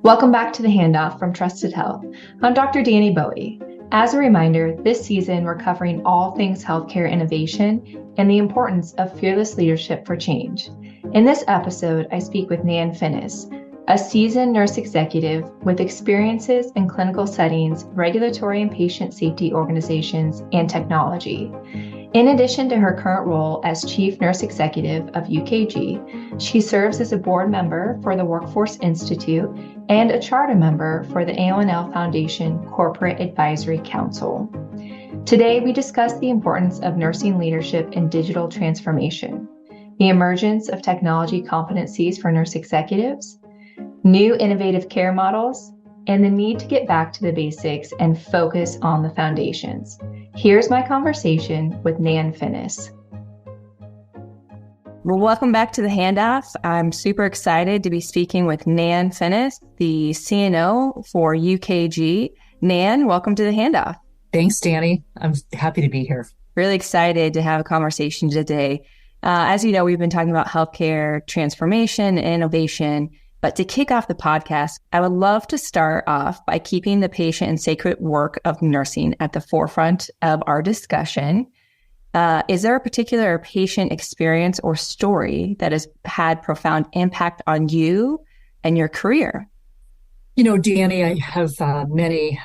Welcome back to the Handoff from Trusted Health. I'm Dr. Danny Bowie. As a reminder, this season we're covering all things healthcare innovation and the importance of fearless leadership for change. In this episode, I speak with Nan Finnis, a seasoned nurse executive with experiences in clinical settings, regulatory and patient safety organizations, and technology. In addition to her current role as Chief Nurse Executive of UKG, she serves as a board member for the Workforce Institute and a charter member for the AONL Foundation Corporate Advisory Council. Today, we discuss the importance of nursing leadership in digital transformation, the emergence of technology competencies for nurse executives, new innovative care models, and the need to get back to the basics and focus on the foundations. Here's my conversation with Nan Finnis. Well, welcome back to the Handoff. I'm super excited to be speaking with Nan Finnis, the CNO for UKG. Nan, welcome to the Handoff. Thanks, Danny. I'm happy to be here. Really excited to have a conversation today. As you know, we've been talking about healthcare transformation and innovation. But to kick off the podcast, I would love to start off by keeping the patient and sacred work of nursing at the forefront of our discussion. Is there a particular patient experience or story that has had profound impact on you and your career? You know, Danny, I have many.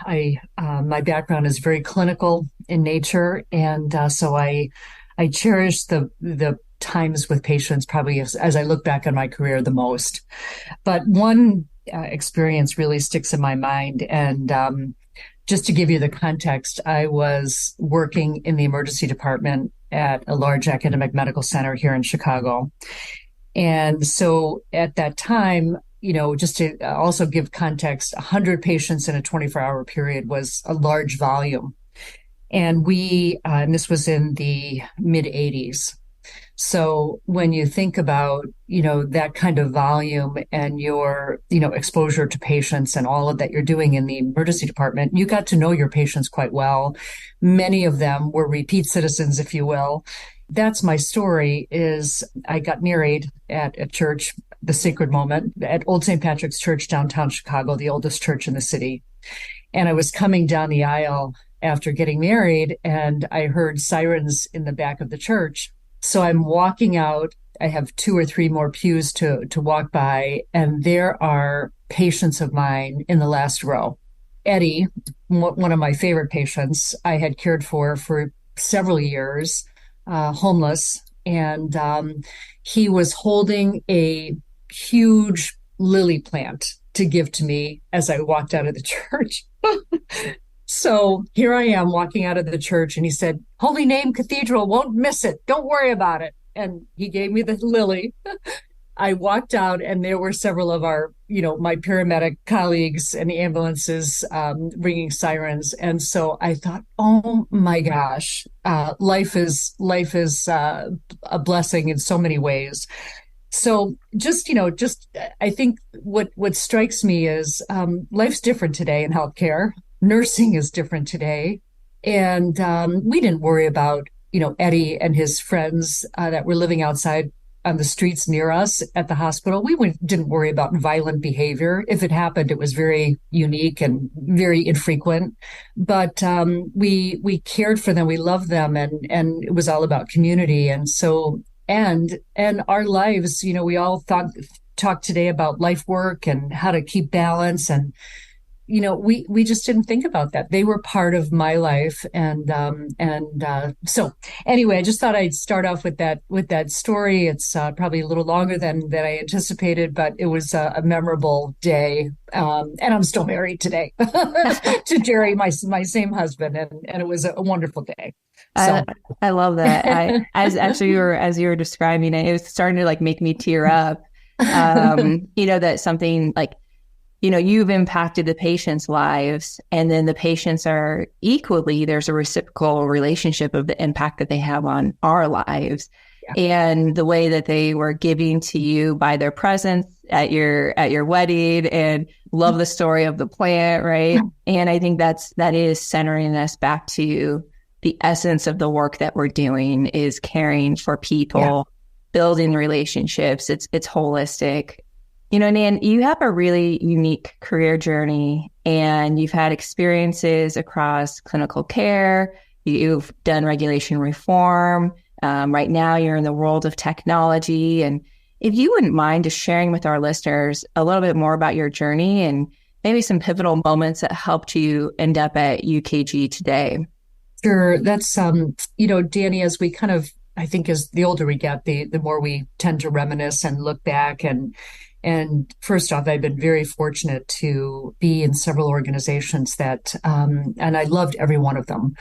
My background is very clinical in nature, and so I cherish the times with patients probably as I look back on my career the most. But one experience really sticks in my mind. And just to give you the context, I was working in the emergency department at a large academic medical center here in Chicago. And so at that time, you know, just to also give context, 100 patients in a 24-hour period was a large volume. And and this was in the mid 80s. So when you think about, you know, that kind of volume and your, you know, exposure to patients and all of that you're doing in the emergency department, you got to know your patients quite well. Many of them were repeat citizens, if you will. That's my story. Is I got married at a church, the Sacred Moment, at Old St. Patrick's Church, downtown Chicago, the oldest church in the city. And I was coming down the aisle after getting married, and I heard sirens in the back of the church. So I'm walking out. I have 2 or 3 more pews to walk by, and there are patients of mine in the last row. Eddie, one of my favorite patients, I had cared for several years, homeless, and he was holding a huge lily plant to give to me as I walked out of the church. So here I am walking out of the church, and he said, "Holy Name Cathedral, won't miss it. Don't worry about it." And he gave me the lily. I walked out, and there were several of our, you know, my paramedic colleagues and the ambulances ringing sirens. And so I thought, oh my gosh, life is a blessing in so many ways. So I think what strikes me is life's different today in healthcare. Nursing is different today. And we didn't worry about, you know, Eddie and his friends that were living outside on the streets near us at the hospital. Didn't worry about violent behavior. If it happened, it was very unique and very infrequent. But we cared for them. We loved them. And it was all about community. And so, and our lives, you know, we all talk today about life work and how to keep balance. And you know, we just didn't think about that. They were part of my life. So anyway, I just thought I'd start off with that story. It's probably a little longer than I anticipated, but it was a memorable day. And I'm still married today to Jerry, my same husband. And it was a wonderful day. So. I love that. As you were describing it, it was starting to like make me tear up. You know, that something like, you know, you've impacted the patients' lives, and then the patients are there's a reciprocal relationship of the impact that they have on our lives. Yeah. And the way that they were giving to you by their presence at your wedding, and love the story of the plant, right? And I think that is centering us back to the essence of the work that we're doing is caring for people, building relationships. It's holistic. Nan, you have a really unique career journey, and you've had experiences across clinical care. You've done regulation reform. Right now, you're in the world of technology. And if you wouldn't mind just sharing with our listeners a little bit more about your journey and maybe some pivotal moments that helped you end up at UKG today. Sure. That's, Danny, as we kind of, I think as the older we get, the more we tend to reminisce and look back. And first off, I've been very fortunate to be in several organizations and I loved every one of them.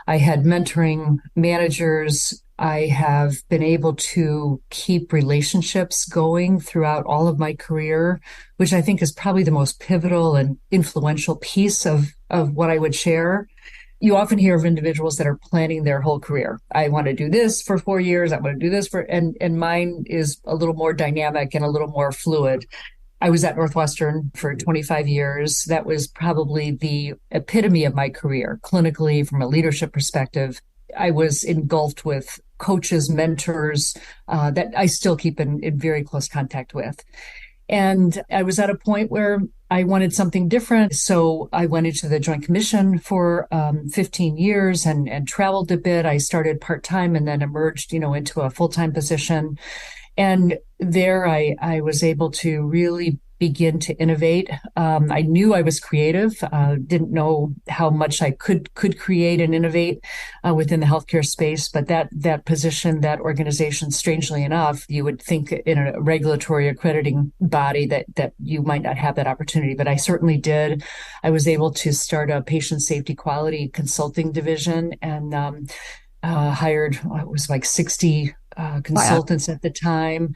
I had mentoring managers. I have been able to keep relationships going throughout all of my career, which I think is probably the most pivotal and influential piece of what I would share. You often hear of individuals that are planning their whole career. I want to do this for 4 years. I want to do this and mine is a little more dynamic and a little more fluid. I was at Northwestern for 25 years. That was probably the epitome of my career, clinically, from a leadership perspective. I was engulfed with coaches, mentors that I still keep in very close contact with. And I was at a point where I wanted something different. So I went into the Joint Commission for 15 years and traveled a bit. I started part-time and then emerged, into a full-time position. And there I was able to really begin to innovate. I knew I was creative, didn't know how much I could create and innovate within the healthcare space. But that position, that organization, strangely enough, you would think in a regulatory accrediting body that you might not have that opportunity. But I certainly did. I was able to start a patient safety quality consulting division and hired, it was like 60 consultants at the time,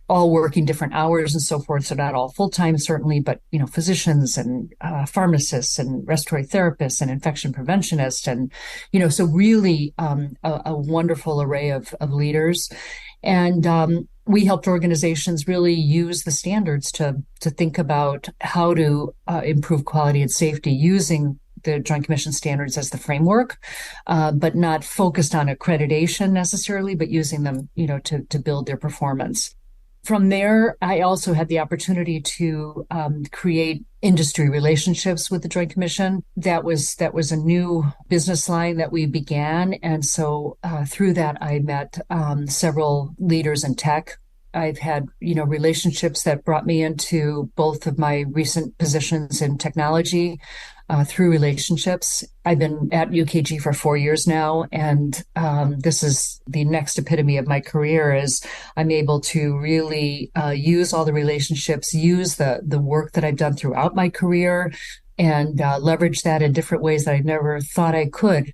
all working different hours and so forth. So not all full-time, certainly, but, physicians and pharmacists and respiratory therapists and infection preventionists. And, so really a wonderful array of leaders. And we helped organizations really use the standards to think about how to improve quality and safety using the Joint Commission standards as the framework, but not focused on accreditation necessarily, but using them, to build their performance. From there, I also had the opportunity to create industry relationships with the Joint Commission. That was a new business line that we began, and so through that, I met several leaders in tech. I've had, relationships that brought me into both of my recent positions in technology through relationships. I've been at UKG for 4 years now, and this is the next epitome of my career is I'm able to really use all the relationships, use the work that I've done throughout my career, and leverage that in different ways that I never thought I could.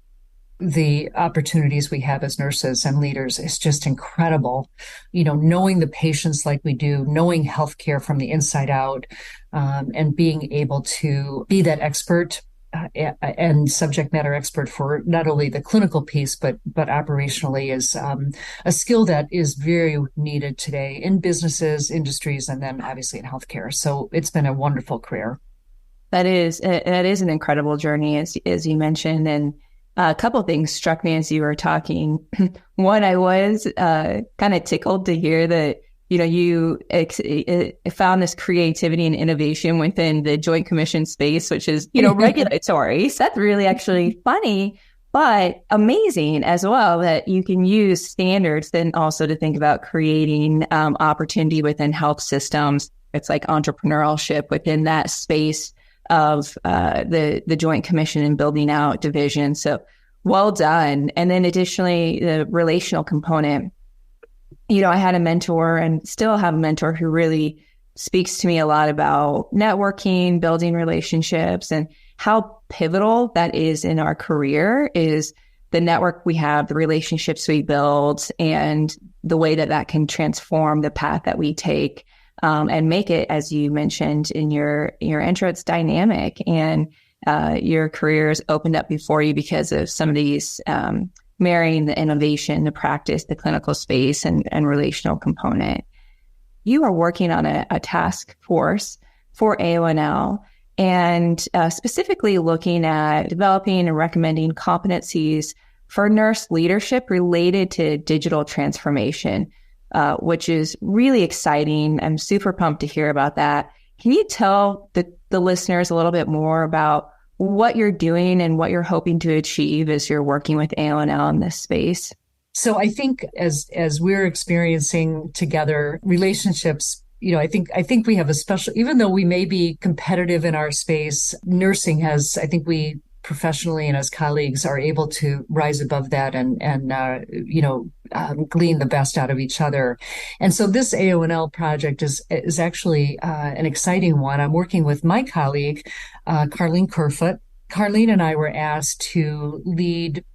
The opportunities we have as nurses and leaders is just incredible. Knowing the patients like we do, knowing healthcare from the inside out, and being able to be that expert and subject matter expert for not only the clinical piece, but operationally is a skill that is very needed today in businesses, industries, and then obviously in healthcare. So it's been a wonderful career. That is an incredible journey, as you mentioned, and a couple of things struck me as you were talking. One, I was kind of tickled to hear that, you found this creativity and innovation within the Joint Commission space, which is, regulatory. So that's really actually funny, but amazing as well that you can use standards then also to think about creating opportunity within health systems. It's like entrepreneurship within that space of the Joint Commission and building out divisions. So well done. And then additionally, the relational component. I had a mentor and still have a mentor who really speaks to me a lot about networking, building relationships, and how pivotal that is in our career is the network we have, the relationships we build, and the way that can transform the path that we take. And make it, as you mentioned in your intro, it's dynamic, and your career is opened up before you because of some of these marrying the innovation, the practice, the clinical space, and relational component. You are working on a task force for AONL, and specifically looking at developing and recommending competencies for nurse leadership related to digital transformation. which is really exciting. I'm super pumped to hear about that. Can you tell the listeners a little bit more about what you're doing and what you're hoping to achieve as you're working with AONL in this space? So I think as we're experiencing together relationships, I think we have a special, even though we may be competitive in our space, nursing has, I think we professionally and as colleagues are able to rise above that and glean the best out of each other. And so this AONL project is actually an exciting one. I'm working with my colleague, Carlene Kerfoot. Carlene and I were asked to lead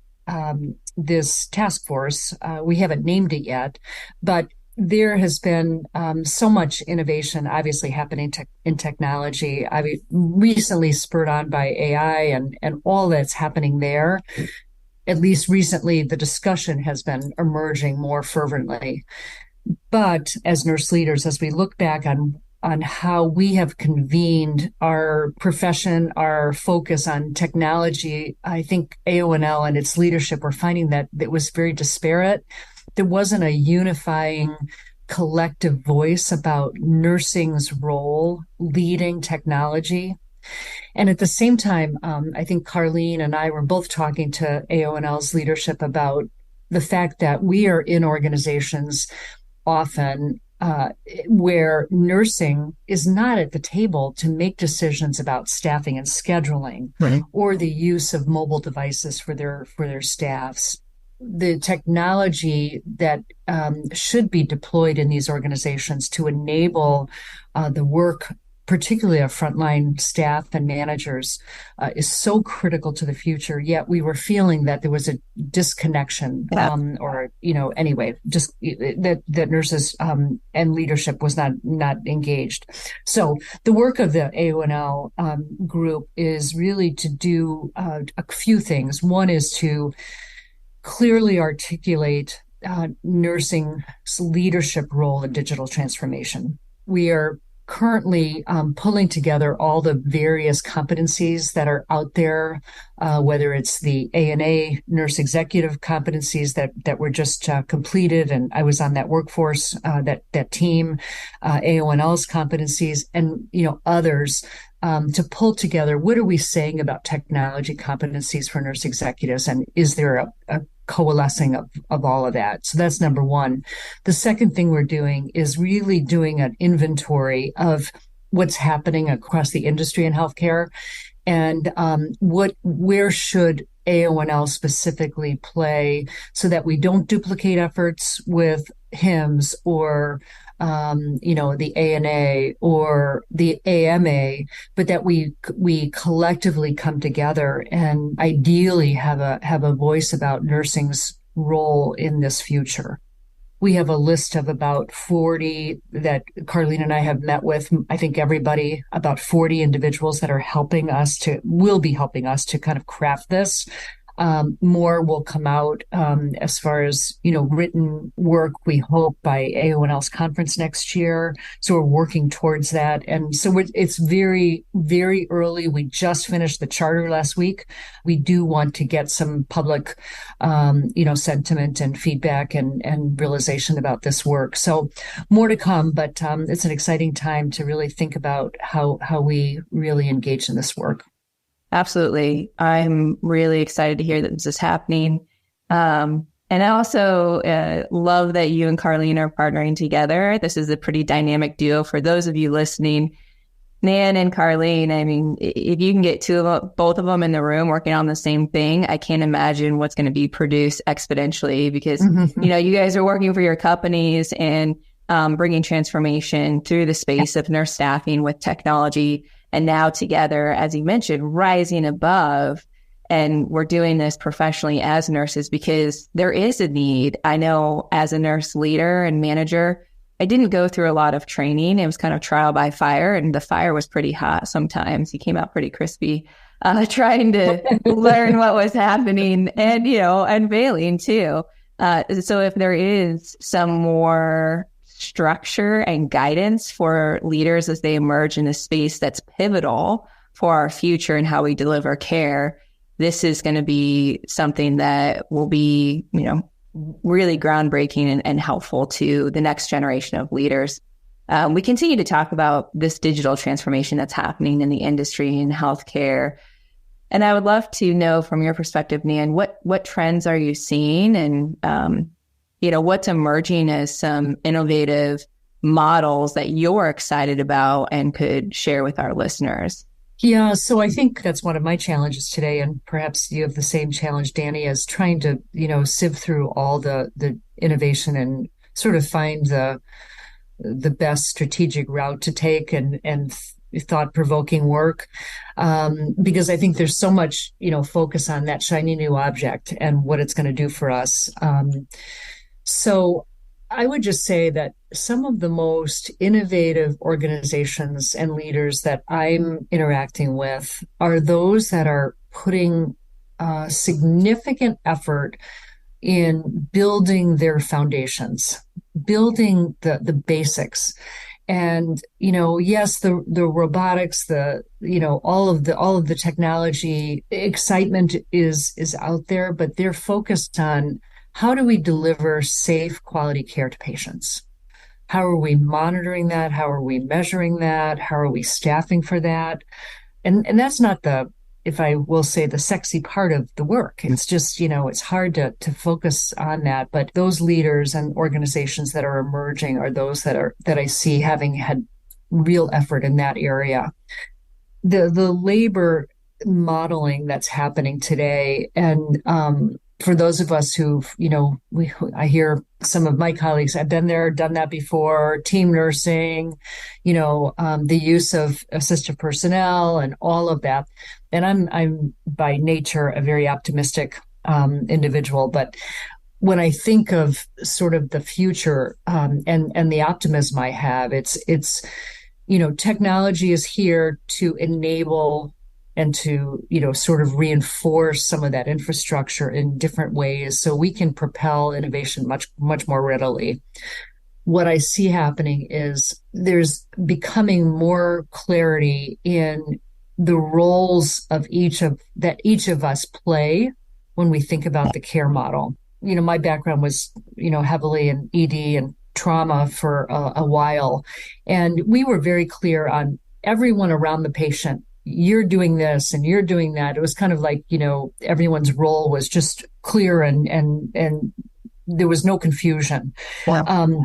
this task force. We haven't named it yet, but there has been so much innovation obviously happening in technology. I mean, recently spurred on by AI and all that's happening there. At least recently, the discussion has been emerging more fervently. But as nurse leaders, as we look back on how we have convened our profession, our focus on technology, I think AONL and its leadership were finding that it was very disparate. There wasn't a unifying collective voice about nursing's role leading technology. And at the same time, I think Carlene and I were both talking to AONL's leadership about the fact that we are in organizations often where nursing is not at the table to make decisions about staffing and scheduling, right, or the use of mobile devices for their staffs. The technology that should be deployed in these organizations to enable the work, particularly of frontline staff and managers, is so critical to the future. Yet we were feeling that there was a disconnection, anyway, just that nurses and leadership was not engaged. So the work of the AONL group is really to do a few things. One is to clearly articulate nursing's leadership role in digital transformation. We are currently pulling together all the various competencies that are out there, whether it's the ANA nurse executive competencies that were just completed, and I was on that workforce, that team, AONL's competencies, and others. To pull together, what are we saying about technology competencies for nurse executives, and is there a coalescing of all of that? So that's number one. The second thing we're doing is really doing an inventory of what's happening across the industry in healthcare, and where should AONL specifically play so that we don't duplicate efforts with HIMSS or the ANA or the AMA, but that we collectively come together and ideally have a voice about nursing's role in this future. We have a list of about 40 that Carlene and I have met with. I think everybody, about 40 individuals that will be helping us to kind of craft this. More will come out as far as, written work, we hope, by AONL's conference next year. So we're working towards that. And so it's very, very early. We just finished the charter last week. We do want to get some public, sentiment and feedback and realization about this work. So more to come, but it's an exciting time to really think about how we really engage in this work. Absolutely. I'm really excited to hear that this is happening. And I also love that you and Carlene are partnering together. This is a pretty dynamic duo. For those of you listening, Nan and Carlene, I mean, if you can get both of them in the room working on the same thing, I can't imagine what's going to be produced exponentially because, you guys are working for your companies and bringing transformation through the space of nurse staffing with technology. And now together, as you mentioned, rising above, and we're doing this professionally as nurses because there is a need. I know as a nurse leader and manager, I didn't go through a lot of training. It was kind of trial by fire, and the fire was pretty hot sometimes. You came out pretty crispy, trying to learn what was happening and, unveiling too. So if there is some more structure and guidance for leaders as they emerge in a space that's pivotal for our future and how we deliver care, this is going to be something that will be, really groundbreaking and helpful to the next generation of leaders. We continue to talk about this digital transformation that's happening in the industry and healthcare. And I would love to know from your perspective, Nan, what trends are you seeing, and what's emerging as some innovative models that you're excited about and could share with our listeners? Yeah, so I think that's one of my challenges today, and perhaps you have the same challenge, Danny, as trying to, sift through all the innovation and sort of find the best strategic route to take and thought-provoking work. Because I think there's so much, focus on that shiny new object and what it's going to do for us. So I would just say that some of the most innovative organizations and leaders that I'm interacting with are those that are putting significant effort in building their foundations, building the basics. And, yes, the robotics, all of the technology excitement is out there, but they're focused on how do we deliver safe, quality care to patients? How are we monitoring that? How are we measuring that? How are we staffing for that? And that's not if I will say, the sexy part of the work. It's just, it's hard to focus on that. But those leaders and organizations that are emerging are those that I see having had real effort in that area. The labor modeling that's happening today, and for those of us who, I hear some of my colleagues, I've been there, done that before, team nursing, the use of assistive personnel and all of that. And I'm by nature a very optimistic individual, but when I think of sort of the future and the optimism I have, it's technology is here to enable and to, sort of reinforce some of that infrastructure in different ways so we can propel innovation much, much more readily. What I see happening is there's becoming more clarity in the roles of each of us play when we think about the care model. My background was, heavily in ED and trauma for a while, and we were very clear on everyone around the patient. You're doing this and you're doing that. It was kind of like, everyone's role was just clear and there was no confusion. Wow.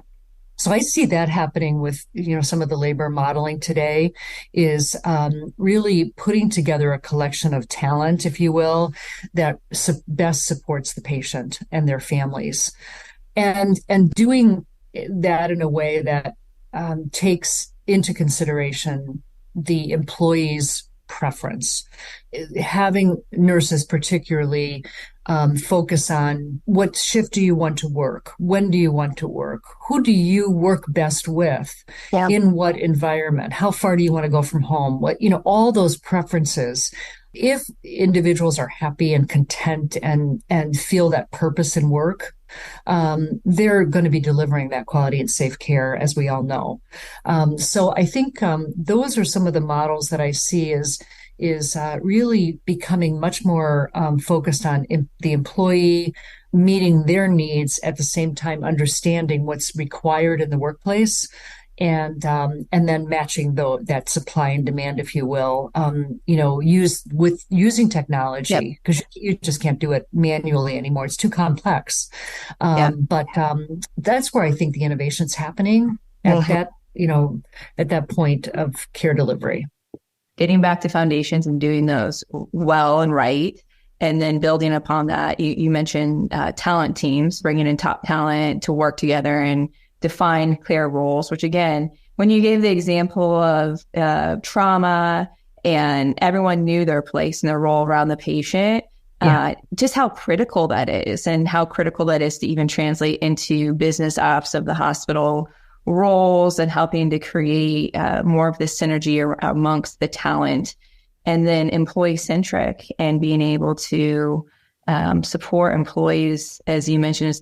So I see that happening with, some of the labor modeling today is really putting together a collection of talent, if you will, that best supports the patient and their families. And doing that in a way that takes into consideration the employee's preference. Having nurses particularly focus on what shift do you want to work? When do you want to work? Who do you work best with? Yeah. In what environment? How far do you want to go from home? All those preferences. If individuals are happy and content and feel that purpose in work, they're going to be delivering that quality and safe care, as we all know. So I think those are some of the models that I see is really becoming much more focused on the employee, meeting their needs, at the same time understanding what's required in the workplace, and then matching that supply and demand, if you will, using technology, because you just can't do it manually anymore. It's too complex. But that's where I think the innovation's happening at that point of care delivery. Getting back to foundations and doing those well and right, and then building upon that. You mentioned talent teams, bringing in top talent to work together and define clear roles, which again, when you gave the example of trauma and everyone knew their place and their role around the patient, just how critical that is, and how critical that is to even translate into business ops of the hospital roles, and helping to create more of this synergy amongst the talent, and then employee-centric, and being able to support employees, as you mentioned, as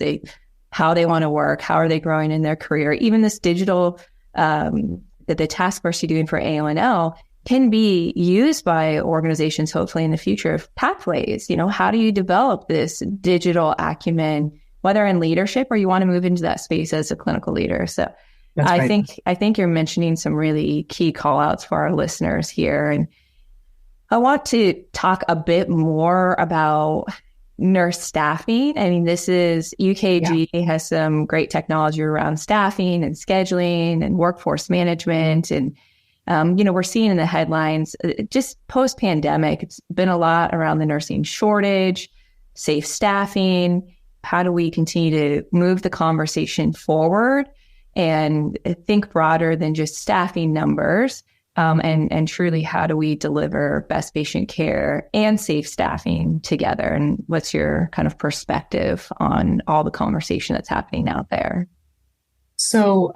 how they want to work, how are they growing in their career. Even this digital, the task force you're doing for AONL can be used by organizations, hopefully in the future, of pathways. How do you develop this digital acumen whether in leadership or you want to move into that space as a clinical leader. So That's right. I think you're mentioning some really key call outs for our listeners here. And I want to talk a bit more about nurse staffing. I mean, this is UKG has some great technology around staffing and scheduling and workforce management. And, we're seeing in the headlines, just post pandemic, it's been a lot around the nursing shortage, safe staffing. How do we continue to move the conversation forward and think broader than just staffing numbers? And truly, how do we deliver best patient care and safe staffing together? And what's your kind of perspective on all the conversation that's happening out there? So,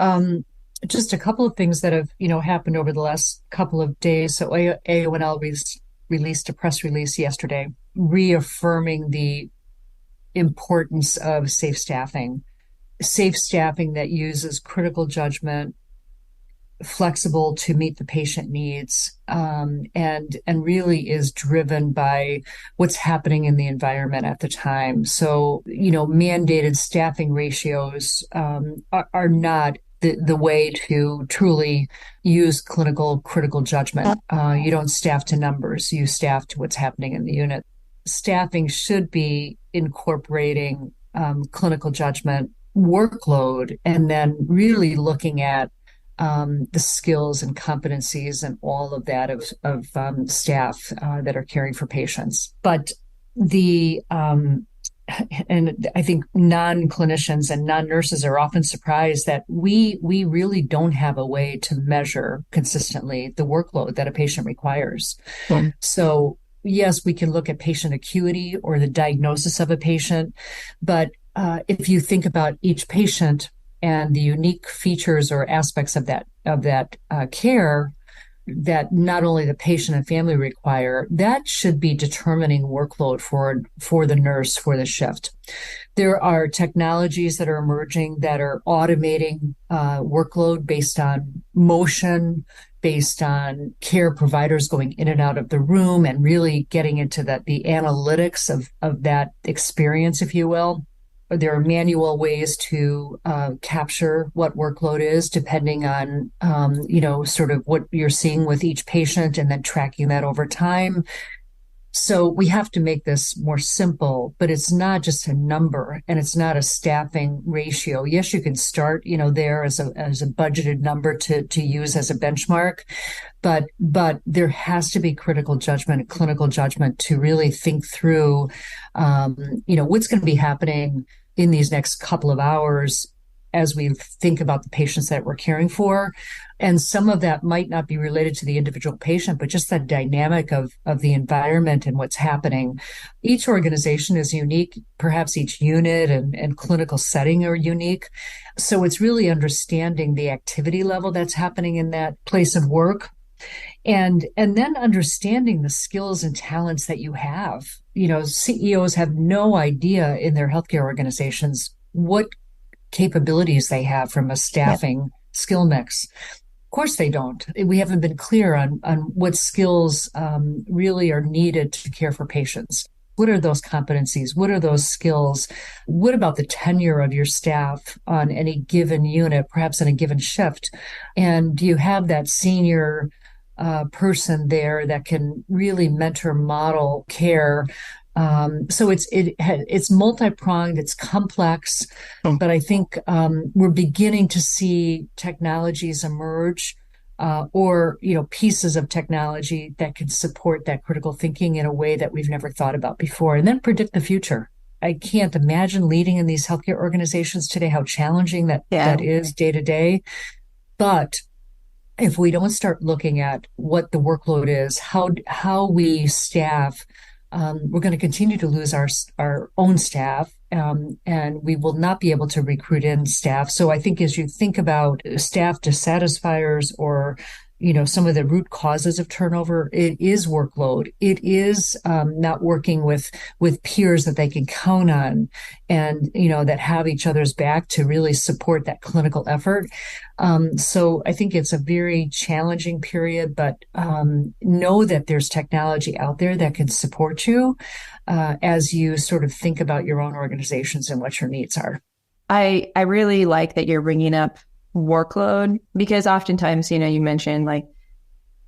just a couple of things that have, happened over the last couple of days. So AONL released a press release yesterday reaffirming the importance of safe staffing that uses critical judgment, flexible to meet the patient needs, and really is driven by what's happening in the environment at the time. So, mandated staffing ratios are not the way to truly use clinical critical judgment. You don't staff to numbers, you staff to what's happening in the unit. Staffing should be incorporating clinical judgment, workload, and then really looking at the skills and competencies and all of that of staff that are caring for patients. But and I think non-clinicians and non-nurses are often surprised that we really don't have a way to measure consistently the workload that a patient requires. So yes, we can look at patient acuity or the diagnosis of a patient, but if you think about each patient and the unique features or aspects of that care that not only the patient and family require, that should be determining workload for the nurse for the shift. There are technologies that are emerging that are automating workload based on motion, based on care providers going in and out of the room, and really getting into the analytics of that experience, if you will. There are manual ways to capture what workload is, depending on, sort of what you're seeing with each patient, and then tracking that over time. So we have to make this more simple, but it's not just a number, and it's not a staffing ratio. Yes, you can start, there as a budgeted number to use as a benchmark, but there has to be critical judgment, clinical judgment to really think through, what's going to be happening in these next couple of hours as we think about the patients that we're caring for. And some of that might not be related to the individual patient, but just that dynamic of the environment and what's happening. Each organization is unique. Perhaps each unit and clinical setting are unique. So it's really understanding the activity level that's happening in that place of work. And then understanding the skills and talents that you have. CEOs have no idea in their healthcare organizations what capabilities they have from a staffing skill mix. Of course they don't. We haven't been clear on what skills really are needed to care for patients. What are those competencies? What are those skills? What about the tenure of your staff on any given unit, perhaps in a given shift? And do you have that senior person there that can really mentor, model care? So it's multi-pronged, it's complex, but I think we're beginning to see technologies emerge, or pieces of technology that can support that critical thinking in a way that we've never thought about before, and then predict the future. I can't imagine leading in these healthcare organizations today, how challenging that is day to day. But if we don't start looking at what the workload is, how we staff, we're going to continue to lose our own staff, and we will not be able to recruit in staff. So I think as you think about staff dissatisfiers or some of the root causes of turnover. It is workload. It is not working with peers that they can count on, and that have each other's back to really support that clinical effort. So I think it's a very challenging period, but know that there's technology out there that can support you as you sort of think about your own organizations and what your needs are. I really like that you're bringing up workload, because oftentimes, you mentioned like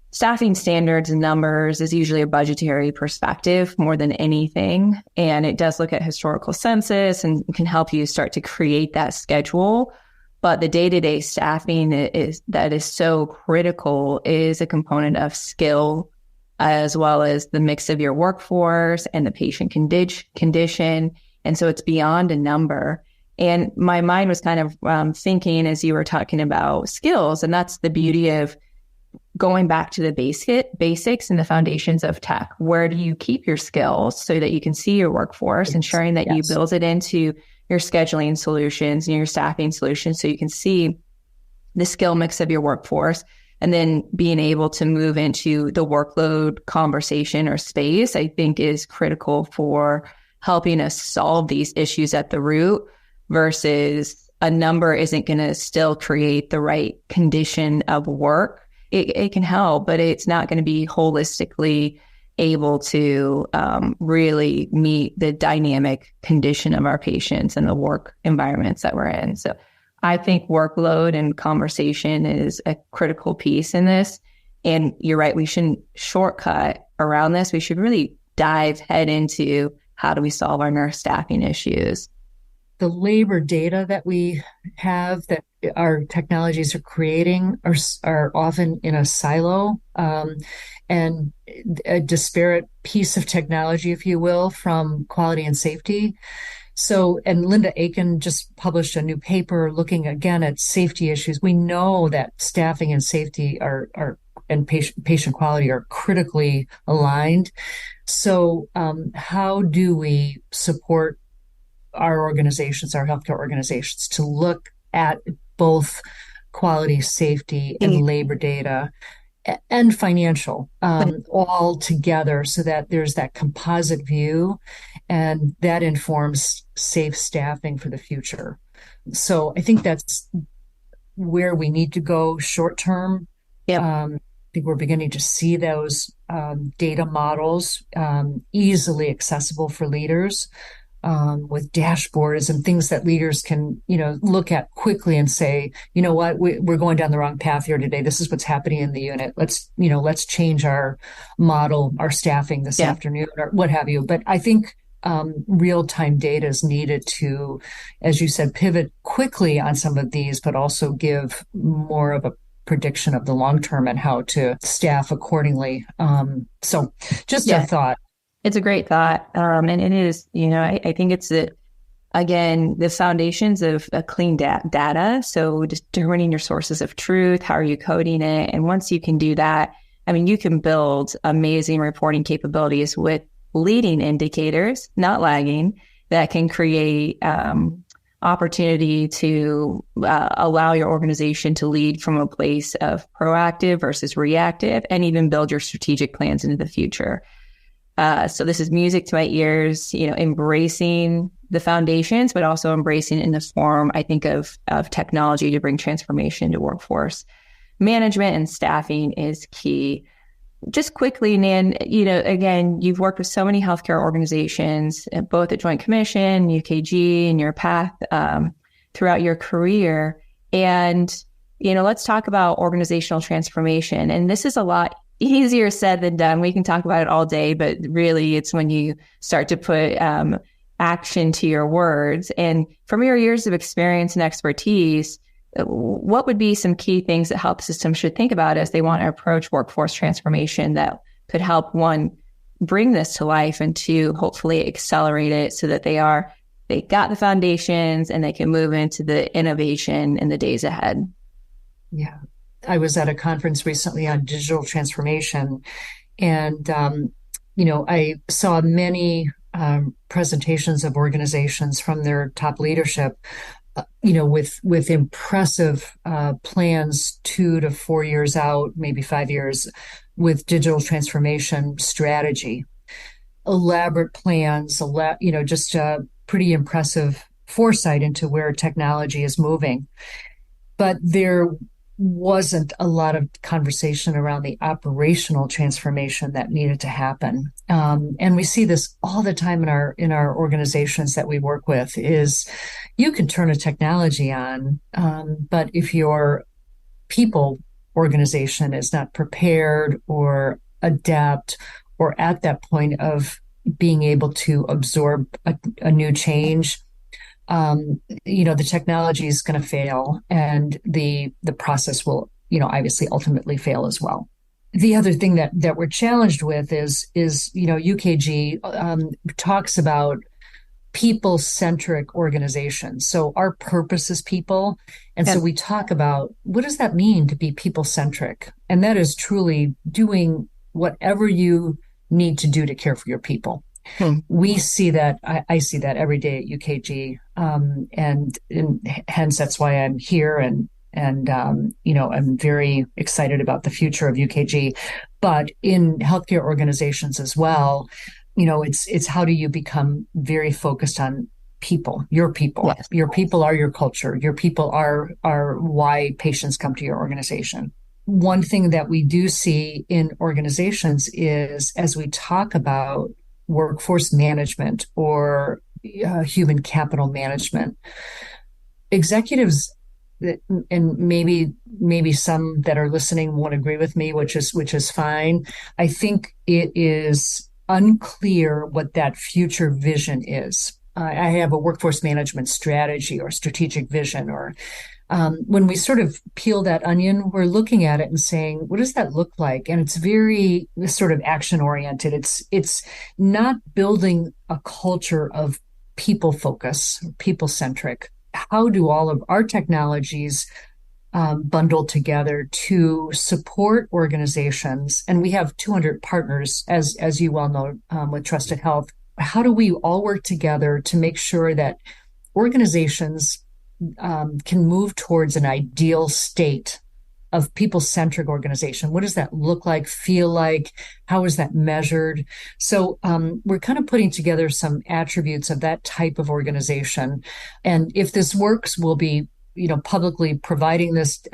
staffing standards and numbers is usually a budgetary perspective more than anything. And it does look at historical census and can help you start to create that schedule. But the day-to-day staffing is so critical is a component of skill, as well as the mix of your workforce and the patient condition. And so it's beyond a number. And my mind was kind of thinking as you were talking about skills, and that's the beauty of going back to the basics and the foundations of tech. Where do you keep your skills so that you can see your workforce, ensuring that you build it into your scheduling solutions and your staffing solutions so you can see the skill mix of your workforce, and then being able to move into the workload conversation or space, I think is critical for helping us solve these issues at the root, versus a number isn't going to still create the right condition of work. It can help, but it's not going to be holistically able to really meet the dynamic condition of our patients and the work environments that we're in. So I think workload and conversation is a critical piece in this. And you're right, we shouldn't shortcut around this. We should really dive head into how do we solve our nurse staffing issues. The labor data that we have that our technologies are creating are often in a silo and a disparate piece of technology, if you will, from quality and safety. So, and Linda Aiken just published a new paper looking again at safety issues. We know that staffing and safety and patient quality are critically aligned. So, how do we support our organizations, our healthcare organizations, to look at both quality, safety, and labor data and financial all together, so that there's that composite view, and that informs safe staffing for the future. So I think that's where we need to go short term. Yep. I think we're beginning to see those data models easily accessible for leaders. With dashboards and things that leaders can, look at quickly and say, you know what, we're going down the wrong path here today. This is what's happening in the unit. Let's change our model, our staffing this afternoon, or what have you. But I think real-time data is needed to, as you said, pivot quickly on some of these, but also give more of a prediction of the long term and how to staff accordingly. So just a thought. It's a great thought. And it is, I think it's again, the foundations of a clean data. So determining your sources of truth, how are you coding it? And once you can do that, I mean, you can build amazing reporting capabilities with leading indicators, not lagging, that can create opportunity to allow your organization to lead from a place of proactive versus reactive, and even build your strategic plans into the future. So this is music to my ears, embracing the foundations, but also embracing in the form, I think, of technology to bring transformation to workforce management, and staffing is key. Just quickly, Nan, again, you've worked with so many healthcare organizations, both at Joint Commission, UKG, and your path throughout your career. And, let's talk about organizational transformation. And this is a lot easier said than done. We can talk about it all day, but really it's when you start to put action to your words. And from your years of experience and expertise, what would be some key things that health systems should think about as they want to approach workforce transformation that could help, one, bring this to life, and two, hopefully accelerate it so that they got the foundations and they can move into the innovation in the days ahead? Yeah. I was at a conference recently on digital transformation, and, I saw many presentations of organizations from their top leadership with impressive plans 2 to 4 years out, maybe 5 years, with digital transformation strategy, elaborate plans, just pretty impressive foresight into where technology is moving. But there wasn't a lot of conversation around the operational transformation that needed to happen. And we see this all the time in our organizations that we work with is you can turn a technology on, but if your people organization is not prepared or adept or at that point of being able to absorb a new change, the technology is going to fail, and the process will, obviously ultimately fail as well. The other thing that we're challenged with is UKG talks about people-centric organizations. So our purpose is people. And so we talk about what does that mean to be people-centric? And that is truly doing whatever you need to do to care for your people. We see that, I see that every day at UKG. And hence that's why I'm here and I'm very excited about the future of UKG, but in healthcare organizations as well. It's how do you become very focused on people, your people. Yes. Your people are your culture. Your people are why patients come to your organization. One thing that we do see in organizations is as we talk about workforce management or human capital management, executives, and maybe some that are listening won't agree with me, which is fine. I think it is unclear what that future vision is. I have a workforce management strategy or strategic vision, or when we sort of peel that onion, we're looking at it and saying, what does that look like? And it's very sort of action oriented. It's not building a culture of people focus, people centric. How do all of our technologies bundled together to support organizations? And we have 200 partners, as you well know, with Trusted Health. How do we all work together to make sure that organizations can move towards an ideal state of people-centric organization? What does that look like, feel like? How is that measured? So we're kind of putting together some attributes of that type of organization. And if this works, we'll be publicly providing this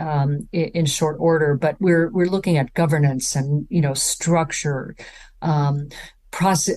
in short order, but we're looking at governance and, structure,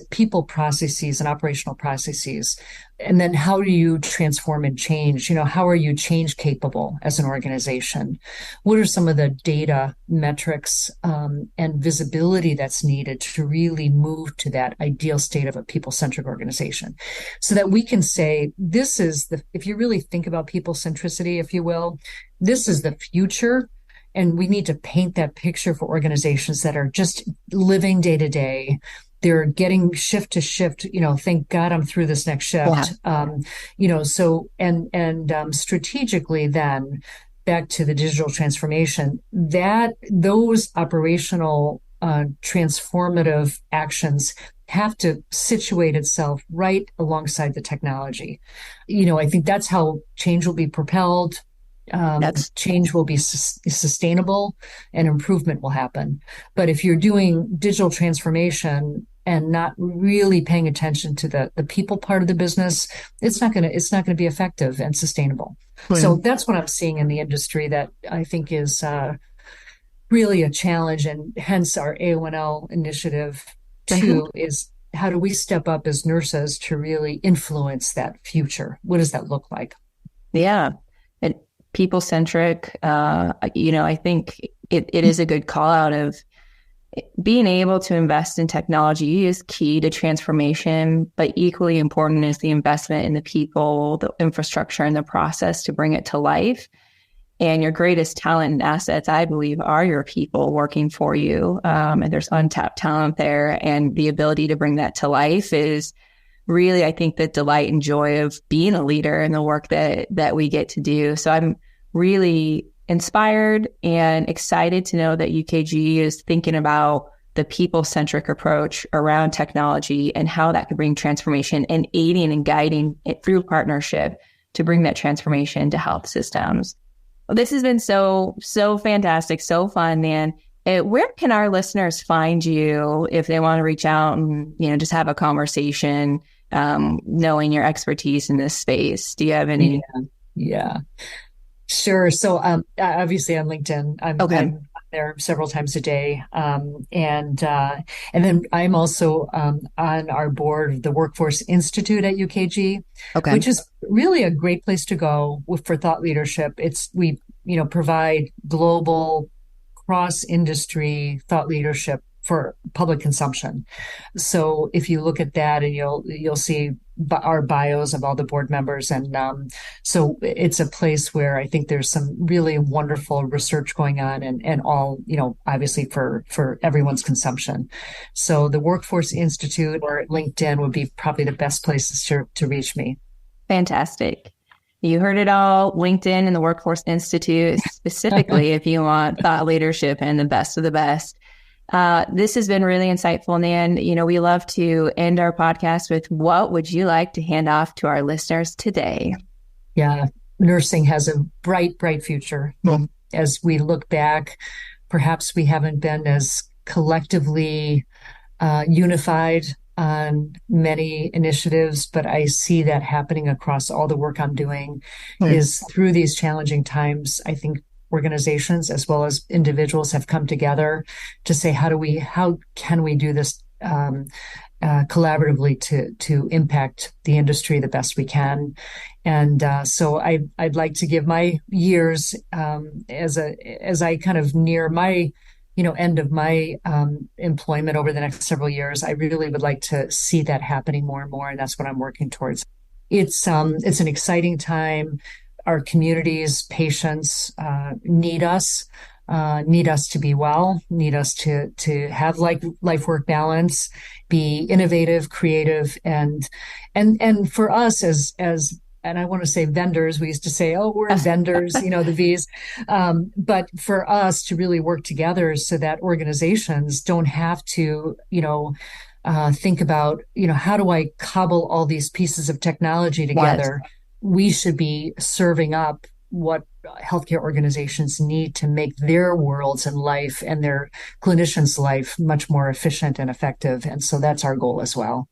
people processes and operational processes. And then how do you transform and change? How are you change capable as an organization? What are some of the data metrics and visibility that's needed to really move to that ideal state of a people-centric organization, so that we can say, this is if you really think about people centricity, if you will, this is the future. And we need to paint that picture for organizations that are just living day to day. They're getting shift to shift, thank God I'm through this next shift. Yeah. So, and strategically then back to the digital transformation, that those operational transformative actions have to situate itself right alongside the technology. I think that's how change will be propelled. Change will be sustainable and improvement will happen. But if you're doing digital transformation and not really paying attention to the people part of the business, it's not going to be effective and sustainable. Right. So that's what I'm seeing in the industry that I think is really a challenge, and hence our A1L initiative too is how do we step up as nurses to really influence that future? What does that look like? Yeah. People-centric, I think it is a good call out of being able to invest in technology is key to transformation, but equally important is the investment in the people, the infrastructure, and the process to bring it to life. And your greatest talent and assets, I believe, are your people working for you. And there's untapped talent there. And the ability to bring that to life is really, I think, the delight and joy of being a leader in the work that we get to do. So I'm really inspired and excited to know that UKG is thinking about the people-centric approach around technology and how that could bring transformation, and aiding and guiding it through partnership to bring that transformation to health systems. Well, this has been so fantastic, so fun, Nan. Where can our listeners find you if they want to reach out and, just have a conversation, knowing your expertise in this space? Do you have any? Yeah. Sure. So obviously on LinkedIn, I'm there several times a day. And then I'm also on our board of the Workforce Institute at UKG, which is really a great place to go for thought leadership. We provide global cross-industry thought leadership for public consumption. So if you look at that, and you'll see our bios of all the board members, and so it's a place where I think there's some really wonderful research going on, and all obviously for everyone's consumption. So the Workforce Institute or LinkedIn would be probably the best places to reach me. Fantastic. You heard it all. LinkedIn and the Workforce Institute, specifically if you want thought leadership and the best of the best. This has been really insightful, Nan. We love to end our podcast with, what would you like to hand off to our listeners today? Yeah, nursing has a bright, bright future. Mm-hmm. As we look back, perhaps we haven't been as collectively unified on many initiatives, but I see that happening across all the work I'm doing. Is through these challenging times, I think organizations as well as individuals have come together to say, how can we do this collaboratively to impact the industry the best we can. And so I'd like to give my years as I kind of near my end of my employment over the next several years. I really would like to see that happening more and more, and that's what I'm working towards. It's an exciting time. Our communities, patients need us to be well, need us to have life-work balance, be innovative, creative, and for us as and I want to say vendors, we used to say, oh, we're vendors, the V's. But for us to really work together so that organizations don't have to, think about, how do I cobble all these pieces of technology together? What? We should be serving up what healthcare organizations need to make their worlds and life and their clinicians' life much more efficient and effective. And so that's our goal as well.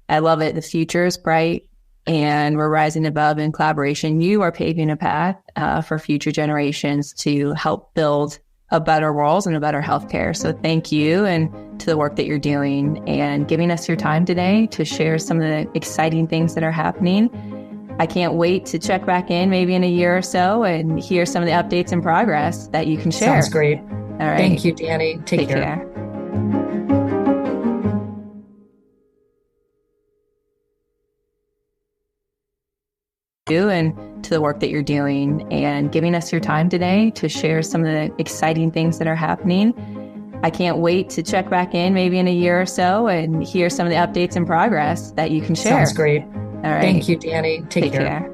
I love it. The future is bright, and we're rising above in collaboration. You are paving a path for future generations to help build a better world and a better healthcare. So thank you, and to the work that you're doing and giving us your time today to share some of the exciting things that are happening. I can't wait to check back in maybe in a year or so and hear some of the updates and progress that you can share. Sounds great. All right. Thank you, Danny. Take care. And to the work that you're doing and giving us your time today to share some of the exciting things that are happening. I can't wait to check back in maybe in a year or so and hear some of the updates and progress that you can share. Sounds great. All right. Thank you, Danny. Take care.